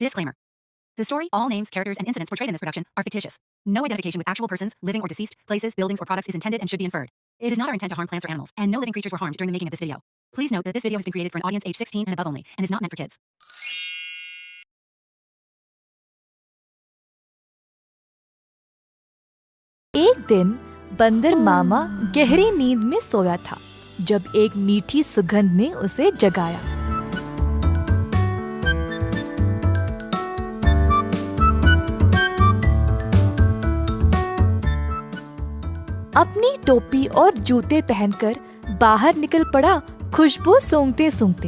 Disclaimer. The story, all names, characters, and incidents portrayed in this production are fictitious. No identification with actual persons, living or deceased, places, buildings, or products is intended and should be inferred. It is not our intent to harm plants or animals, and no living creatures were harmed during the making of this video. Please note that this video has been created for an audience age 16 and above only, and is not meant for kids. एक दिन बंदर मामा गहरी नींद में सोया था जब एक मीठी सुगंध ने उसे जगाया। अपनी टोपी और जूते पहनकर बाहर निकल पड़ा खुशबू सूंघते सूंघते।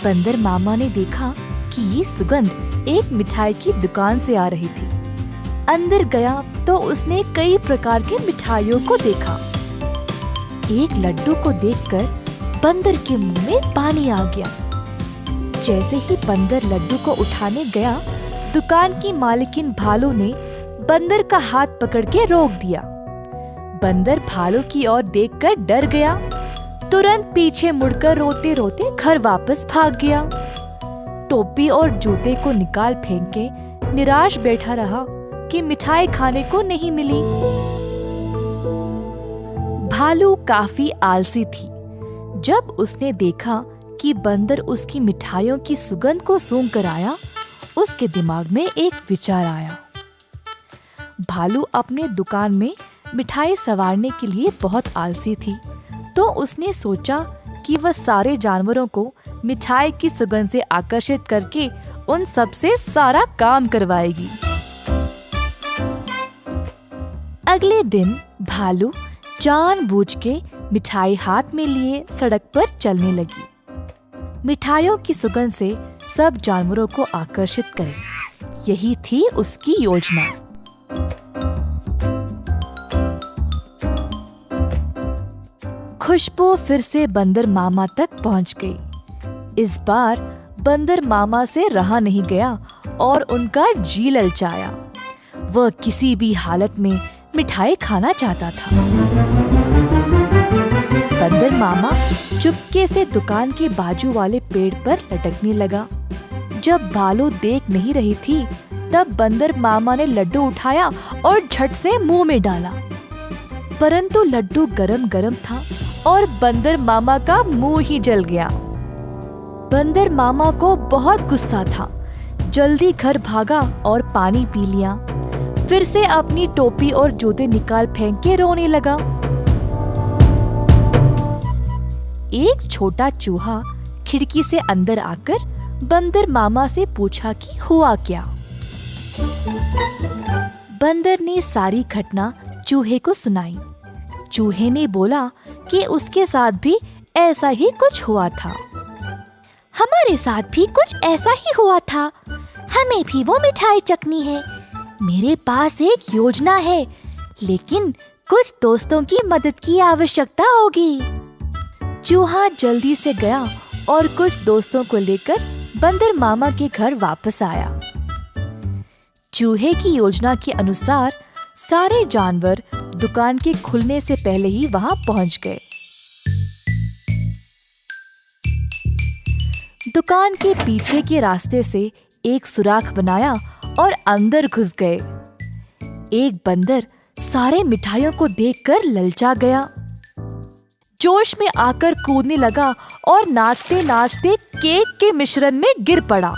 बंदर मामा ने देखा कि ये सुगंध एक मिठाई की दुकान से आ रही थी। अंदर गया तो उसने कई प्रकार के मिठाइयों को देखा। एक लड्डू को देखकर बंदर के मुंह में पानी आ गया। जैसे ही बंदर लड्डू को उठाने गया, दुकान की मालकिन भालू ने बंदर का हाथ पकड़ के रोक दिया। बंदर भालू की ओर देखकर डर गया, तुरंत पीछे मुड़कर रोते रोते घर वापस भाग गया। टोपी और जूते को निकाल फेंक के निराश बैठा रहा कि मिठाई खाने को नहीं मिली। भालू काफी आलसी थी। जब उसने देखा कि बंदर उसकी मिठाइयों की सुगंध को सूंघ कर आया, उसके दिमाग में एक विचार आया। भालू अपने दुकान में मिठाई संवारने के लिए बहुत आलसी थी, तो उसने सोचा कि वह सारे जानवरों को मिठाई की सुगंध से आकर्षित करके उन सबसे सारा काम करवाएगी। अगले दिन भालू जानबूझ के मिठाई हाथ में लिए सड़क पर चलने लगी। मिठाइयों की सुगंध से सब जानवरों को आकर्षित करे, यही थी उसकी योजना। खुशबू फिर से बंदर मामा तक पहुंच गई। इस बार बंदर मामा से रहा नहीं गया और उनका जी ललचाया। वह किसी भी हालत में मिठाई खाना चाहता था। बंदर मामा चुपके से दुकान के बाजू वाले पेड़ पर लटकने लगा। जब भालू देख नहीं रही थी, तब बंदर मामा ने लड्डू उठाया और झट से मुंह में डाला। परंतु लड्डू गरम गरम था और बंदर मामा का मुंह ही जल गया। बंदर मामा को बहुत गुस्सा था। जल्दी घर भागा और पानी पी लिया। फिर से अपनी टोपी और जूते निकाल फेंक के रोने लगा। एक छोटा चूहा खिड़की से अंदर आकर बंदर मामा से पूछा कि हुआ क्या। बंदर ने सारी घटना चूहे को सुनाई। चूहे ने बोला कि उसके साथ भी ऐसा ही कुछ हुआ था। हमारे साथ भी कुछ ऐसा ही हुआ था। हमें भी वो मिठाई चखनी है। मेरे पास एक योजना है, लेकिन कुछ दोस्तों की मदद की आवश्यकता होगी। चूहा जल्दी से गया और कुछ दोस्तों को लेकर बंदर मामा के घर वापस आया। चूहे की योजना के अनुसार सारे जानवर दुकान के खुलने से पहले ही वहां पहुंच गए। दुकान के पीछे के रास्ते से एक सुराख बनाया और अंदर घुस गए। एक बंदर सारे मिठाइयों को देखकर ललचा गया। जोश में आकर कूदने लगा और नाचते नाचते केक के मिश्रण में गिर पड़ा।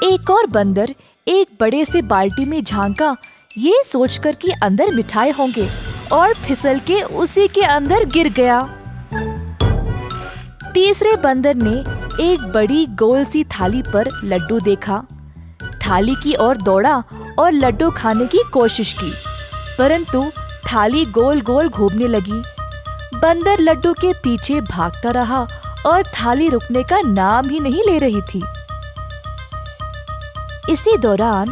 एक और बंदर एक बड़े से बाल्टी में झांका, ये सोचकर कि अंदर मिठाई होंगे, और फिसल के उसी के अंदर गिर गया। तीसरे बंदर ने एक बड़ी गोल सी थाली पर लड्डू देखा। थाली की ओर दौड़ा और लड्डू खाने की कोशिश की, परंतु थाली गोल गोल घूमने लगी। बंदर लड्डू के पीछे भागता रहा और थाली रुकने का नाम ही नहीं ले रही थी। इसी दौरान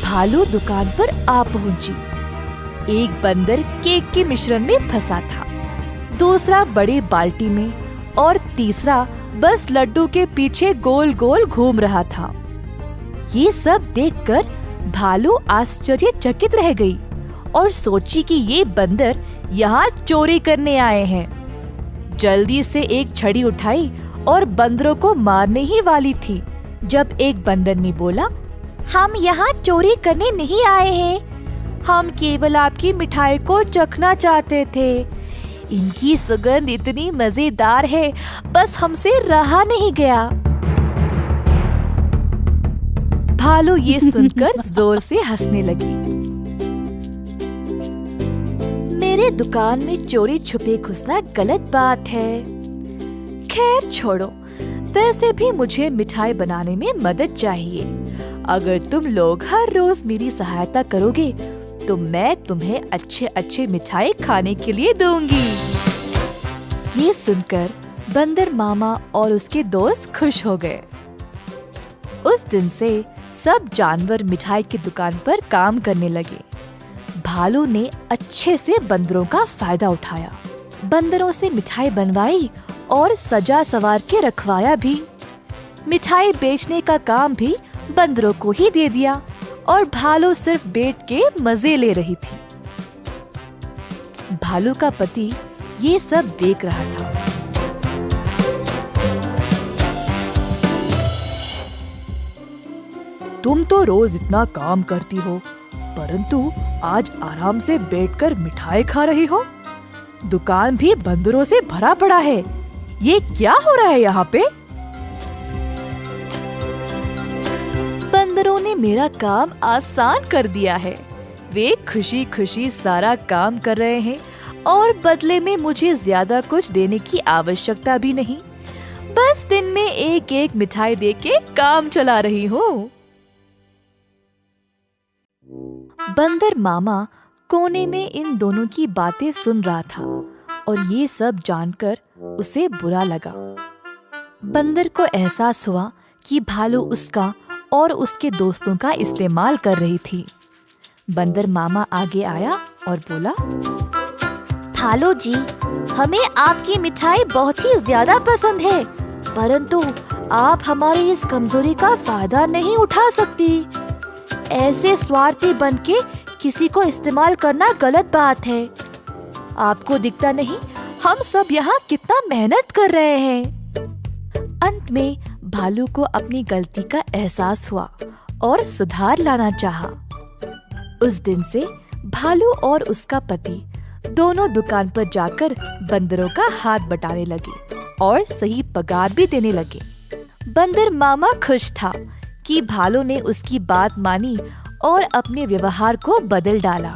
भालू दुकान पर आ पहुंची। एक बंदर केक के मिश्रण में फंसा था, दूसरा बड़े बाल्टी में और तीसरा बस लड्डू के पीछे गोल गोल घूम रहा था। ये सब देखकर भालू आश्चर्यचकित रह गई और सोची कि ये बंदर यहाँ चोरी करने आए हैं। जल्दी से एक छड़ी उठाई और बंदरों को मारने ही वाली थी, जब एक बंदर ने बोला, हम यहाँ चोरी करने नहीं आए हैं, हम केवल आपकी मिठाई को चखना चाहते थे। इनकी सुगंध इतनी मजेदार है, बस हमसे रहा नहीं गया। भालू ये सुनकर जोर से हंसने लगी। मेरे दुकान में चोरी छुपे घुसना गलत बात है। खैर छोड़ो, वैसे भी मुझे मिठाई बनाने में मदद चाहिए। अगर तुम लोग हर रोज मेरी सहायता करोगे तो मैं तुम्हें अच्छे अच्छे मिठाई खाने के लिए दूंगी। ये सुनकर बंदर मामा और उसके दोस्त खुश हो गए। उस दिन से सब जानवर मिठाई की दुकान पर काम करने लगे। भालू ने अच्छे से बंदरों का फायदा उठाया, बंदरों से मिठाई बनवाई और सजा सवार के रखवाया भी। मिठाई बेचने का काम भी बंदरों को ही दे दिया और भालू सिर्फ बैठ के मजे ले रही थी। भालू का पति ये सब देख रहा था। तुम तो रोज इतना काम करती हो, परंतु आज आराम से बैठकर मिठाई खा रही हो। दुकान भी बंदरों से भरा पड़ा है। ये क्या हो रहा है यहाँ पे? बंदरों ने मेरा काम आसान कर दिया है। वे खुशी खुशी सारा काम कर रहे हैं और बदले में मुझे ज्यादा कुछ देने की आवश्यकता भी नहीं। बस दिन में एक एक मिठाई देके काम चला रही हूँ। बंदर मामा कोने में इन दोनों की बातें सुन रहा था और ये सब जानकर उसे बुरा लगा। बंदर को एहसास हुआ कि भालू उसका और उसके दोस्तों का इस्तेमाल कर रही थी। बंदर मामा आगे आया और बोला, भालू जी, हमें आपकी मिठाई बहुत ही ज्यादा पसंद है, परंतु आप हमारी इस कमजोरी का फायदा नहीं उठा सकती। ऐसे स्वार्थी बनके किसी को इस्तेमाल करना गलत बात है। आपको दिखता नहीं हम सब यहाँ कितना मेहनत कर रहे हैं। अंत में भालू को अपनी गलती का एहसास हुआ और सुधार लाना चाहा। उस दिन से भालू और उसका पति दोनों दुकान पर जाकर बंदरों का हाथ बटाने लगे और सही पगार भी देने लगे। बंदर मामा खुश था कि भालू ने उसकी बात मानी और अपने व्यवहार को बदल डाला।